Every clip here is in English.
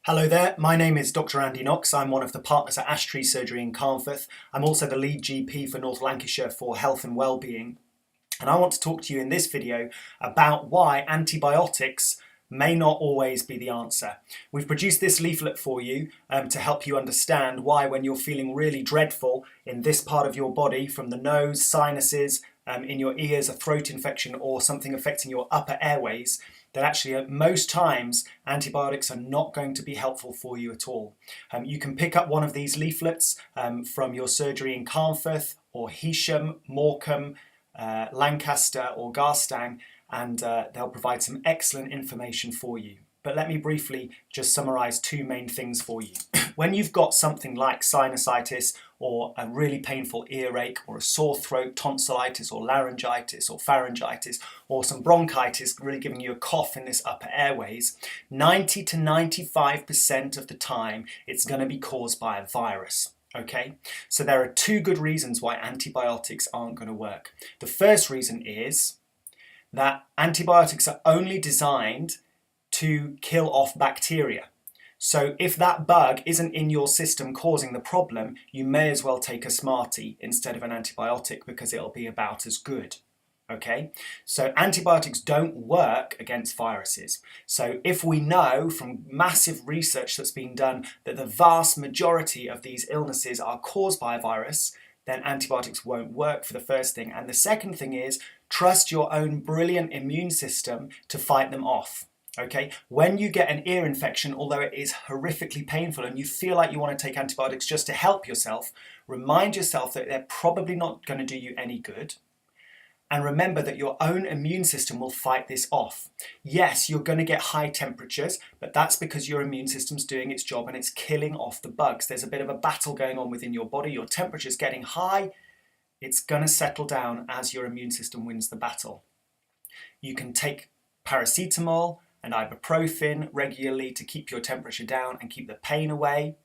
Hello there, my name is Dr. Andy Knox. I'm one of the partners at Ash Tree Surgery in Carnforth. I'm also the lead GP for North Lancashire for health and well-being. And I want to talk to you in this video about why antibiotics may not always be the answer. We've produced this leaflet for you to help you understand why, when you're feeling really dreadful in this part of your body, from the nose, sinuses, in your ears, a throat infection or something affecting your upper airways, that actually at most times antibiotics are not going to be helpful for you at all. You can pick up one of these leaflets from your surgery in Carnforth or Heysham, Morecambe, Lancaster or Garstang, and they'll provide some excellent information for you. But let me briefly just summarise two main things for you. When you've got something like sinusitis or a really painful earache or a sore throat, tonsillitis or laryngitis or pharyngitis or some bronchitis really giving you a cough in this upper airways, 90 to 95% of the time it's going to be caused by a virus. Okay, so there are two good reasons why antibiotics aren't going to work. The first reason is that antibiotics are only designed to kill off bacteria. So if that bug isn't in your system causing the problem, you may as well take a Smartie instead of an antibiotic because it'll be about as good. Okay, so antibiotics don't work against viruses. So if we know from massive research that's been done that the vast majority of these illnesses are caused by a virus, then antibiotics won't work, for the first thing. And the second thing is, trust your own brilliant immune system to fight them off. Okay, when you get an ear infection, although it is horrifically painful and you feel like you want to take antibiotics just to help yourself, remind yourself that they're probably not going to do you any good. And remember that your own immune system will fight this off. Yes, you're going to get high temperatures, but that's because your immune system's doing its job and it's killing off the bugs. There's a bit of a battle going on within your body. Your temperature's getting high. It's going to settle down as your immune system wins the battle. You can take paracetamol and ibuprofen regularly to keep your temperature down and keep the pain away.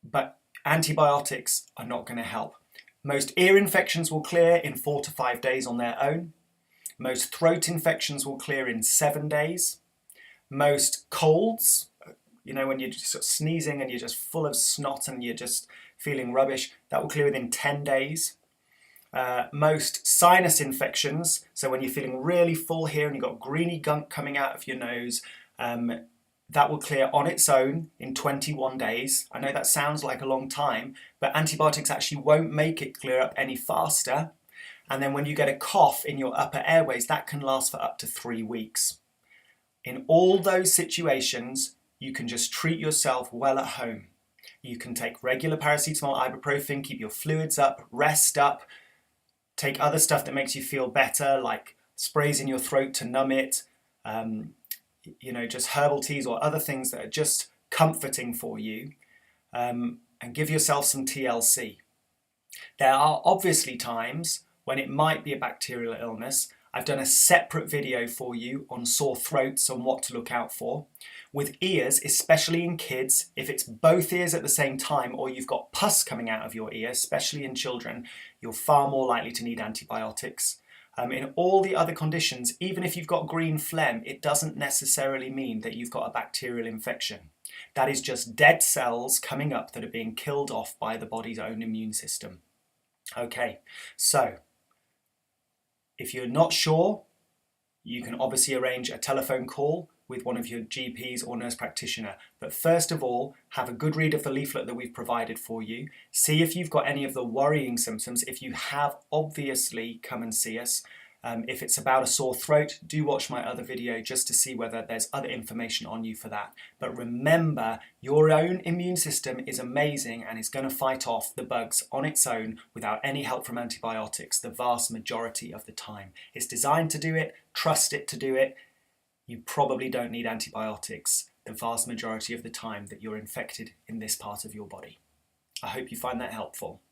But antibiotics are not going to help. Most ear infections will clear in 4 to 5 days on their own. Most throat infections will clear in 7 days. Most colds, you know, when you're just sort of sneezing and you're just full of snot and you're just feeling rubbish, that will clear within 10 days. Most sinus infections, so when you're feeling really full here and you've got greeny gunk coming out of your nose, that will clear on its own in 21 days. I know that sounds like a long time, but antibiotics actually won't make it clear up any faster. And then when you get a cough in your upper airways, that can last for up to 3 weeks. In all those situations, you can just treat yourself well at home. You can take regular paracetamol, ibuprofen, keep your fluids up, rest up, take other stuff that makes you feel better, like sprays in your throat to numb it, you know, just herbal teas or other things that are just comforting for you, and give yourself some TLC. There are obviously times when it might be a bacterial illness. I've done a separate video for you on sore throats and what to look out for. With ears, especially in kids, if it's both ears at the same time or you've got pus coming out of your ear, especially in children, you're far more likely to need antibiotics. In all the other conditions, even if you've got green phlegm, it doesn't necessarily mean that you've got a bacterial infection. That is just dead cells coming up that are being killed off by the body's own immune system. Okay, so if you're not sure, you can obviously arrange a telephone call with one of your GPs or nurse practitioner. But first of all, have a good read of the leaflet that we've provided for you. See if you've got any of the worrying symptoms. If you have, obviously come and see us. If it's about a sore throat, do watch my other video just to see whether there's other information on you for that. But remember, your own immune system is amazing and is going to fight off the bugs on its own without any help from antibiotics the vast majority of the time. It's designed to do it, trust it to do it. You probably don't need antibiotics the vast majority of the time that you're infected in this part of your body. I hope you find that helpful.